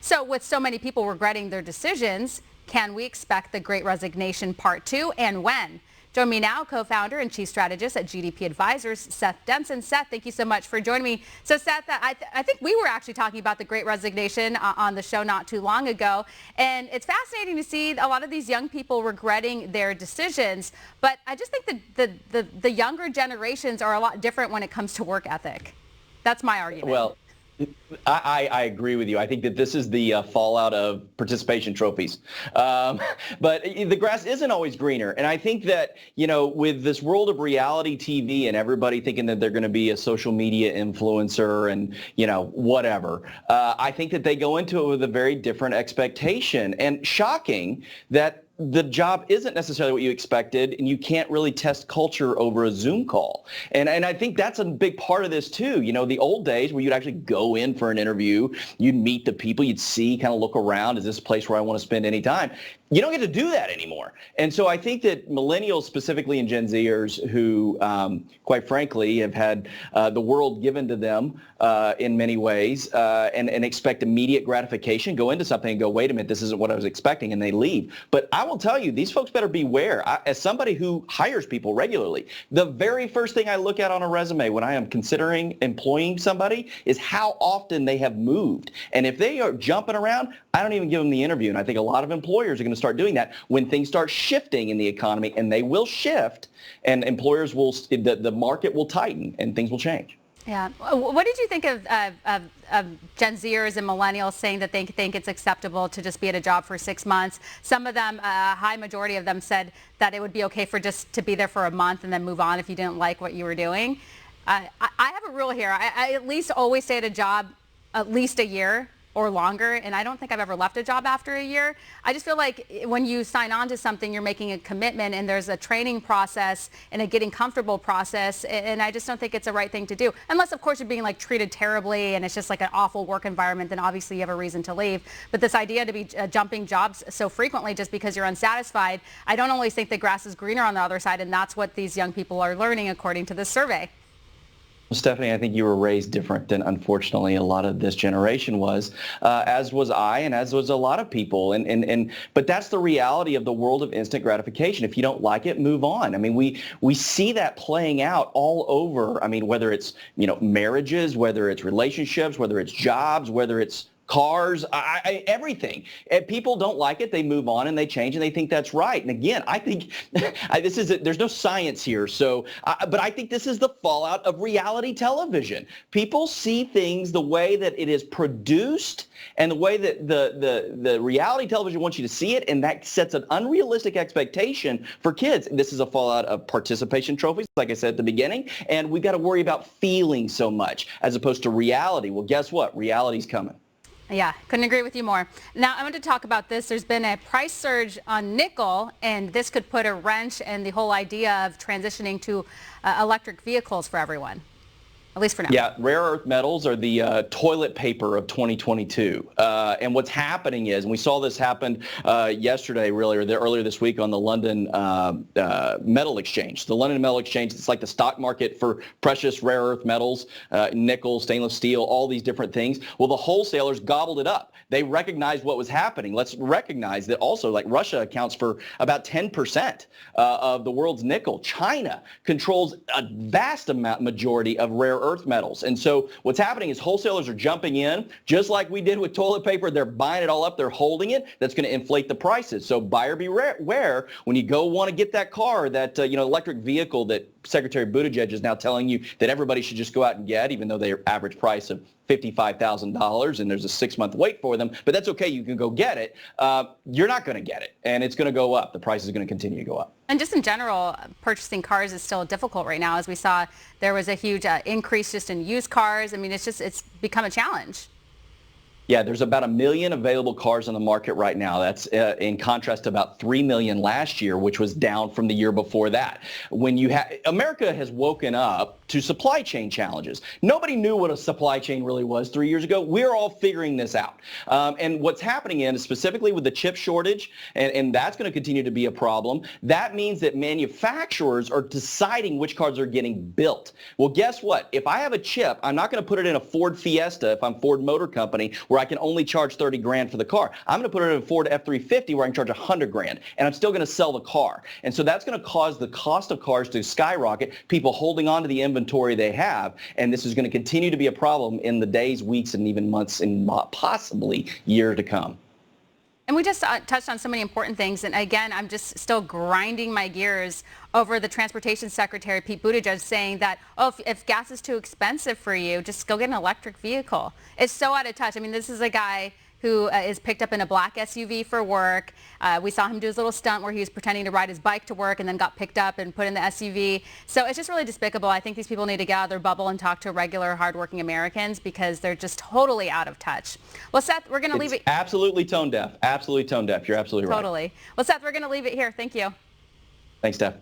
So with so many people regretting their decisions, can we expect the Great Resignation Part 2, and when? Join me now, co-founder and chief strategist at GDP Advisors, Seth Denson. Seth, thank you so much for joining me. So Seth, I think we were actually talking about the Great Resignation on the show not too long ago. And it's fascinating to see a lot of these young people regretting their decisions. But I just think that the younger generations are a lot different when it comes to work ethic. That's my argument. Well, I agree with you. I think that this is the fallout of participation trophies. But the grass isn't always greener. And I think that, with this world of reality TV and everybody thinking that they're going to be a social media influencer and, whatever, I think that they go into it with a very different expectation. And shocking that the job isn't necessarily what you expected, and you can't really test culture over a Zoom call. And I think that's a big part of this too. The old days where you'd actually go in for an interview, you'd meet the people, you'd see, kind of look around, is this a place where I want to spend any time? You don't get to do that anymore. And so I think that millennials, specifically and Gen Zers, who quite frankly have had the world given to them in many ways and expect immediate gratification, go into something and go, wait a minute, this isn't what I was expecting, and they leave. But I will tell you, these folks better beware. As somebody who hires people regularly, the very first thing I look at on a resume when I am considering employing somebody is how often they have moved. And if they are jumping around, I don't even give them the interview. And I think a lot of employers are going to start doing that when things start shifting in the economy, and they will shift, and employers will, the market will tighten and things will change. Yeah. What did you think of Gen Zers and millennials saying that they think it's acceptable to just be at a job for 6 months? Some of them, a high majority of them, said that it would be okay for just to be there for a month and then move on if you didn't like what you were doing. I have a rule here. I at least always stay at a job at least a year or longer, and I don't think I've ever left a job after a year. I just feel like when you sign on to something, you're making a commitment, and there's a training process and a getting comfortable process, and I just don't think it's the right thing to do. Unless, of course, you're being treated terribly and it's just like an awful work environment, then obviously you have a reason to leave. But this idea to be jumping jobs so frequently just because you're unsatisfied, I don't always think the grass is greener on the other side, and that's what these young people are learning according to this survey. Well, Stephanie, I think you were raised different than, unfortunately, a lot of this generation was, as was I, and as was a lot of people. But that's the reality of the world of instant gratification. If you don't like it, move on. I mean, we see that playing out all over. I mean, whether it's, marriages, whether it's relationships, whether it's jobs, whether it's cars, everything. If people don't like it, they move on and they change, and they think that's right. And again, I think there's no science here. But I think this is the fallout of reality television. People see things the way that it is produced and the way that the reality television wants you to see it, and that sets an unrealistic expectation for kids. This is a fallout of participation trophies, like I said at the beginning, and we've got to worry about feeling so much as opposed to reality. Well, guess what? Reality's coming. Yeah, couldn't agree with you more. Now, I want to talk about this. There's been a price surge on nickel, and this could put a wrench in the whole idea of transitioning to electric vehicles for everyone, at least for now. Yeah, rare earth metals are the toilet paper of 2022. And what's happening is, and we saw this happen yesterday, really, or earlier this week on the London Metal Exchange. The London Metal Exchange, it's like the stock market for precious rare earth metals, nickel, stainless steel, all these different things. Well, the wholesalers gobbled it up. They recognized what was happening. Let's recognize that also, like Russia accounts for about 10% of the world's nickel. China controls a vast majority of rare earth metals. And so what's happening is wholesalers are jumping in, just like we did with toilet paper. They're buying it all up. They're holding it. That's going to inflate the prices. So buyer beware when you go want to get that car, that electric vehicle that Secretary Buttigieg is now telling you that everybody should just go out and get, even though their average price of $55,000 and there's a 6-month wait for them. But that's okay. You can go get it. You're not going to get it, and it's going to go up. The price is going to continue to go up. And just in general, purchasing cars is still difficult right now. As we saw, there was a huge increase just in used cars. I mean, it's become a challenge. Yeah, there's about 1 million available cars on the market right now. That's in contrast to about 3 million last year, which was down from the year before that. When America has woken up to supply chain challenges. Nobody knew what a supply chain really was 3 years ago. We're all figuring this out. And what's happening is specifically with the chip shortage, and that's going to continue to be a problem, that means that manufacturers are deciding which cars are getting built. Well, guess what? If I have a chip, I'm not going to put it in a Ford Fiesta if I'm Ford Motor Company, where where I can only charge 30 grand for the car. I'm going to put it in a Ford F-350 where I can charge 100 grand, and I'm still going to sell the car. And so that's going to cause the cost of cars to skyrocket, people holding on to the inventory they have, and this is going to continue to be a problem in the days, weeks, and even months and possibly years to come. And we just touched on so many important things. And again, I'm just still grinding my gears over the Transportation Secretary, Pete Buttigieg, saying that, oh, if gas is too expensive for you, just go get an electric vehicle. It's so out of touch. I mean, this is a guy who is picked up in a black SUV for work. We saw him do his little stunt where he was pretending to ride his bike to work and then got picked up and put in the SUV. So it's just really despicable. I think these people need to get out of their bubble and talk to regular, hardworking Americans because they're just totally out of touch. Well, Seth, we're going to leave it. Absolutely tone deaf. Absolutely tone deaf. You're absolutely right. Totally. Well, Seth, we're going to leave it here. Thank you. Thanks, Steph.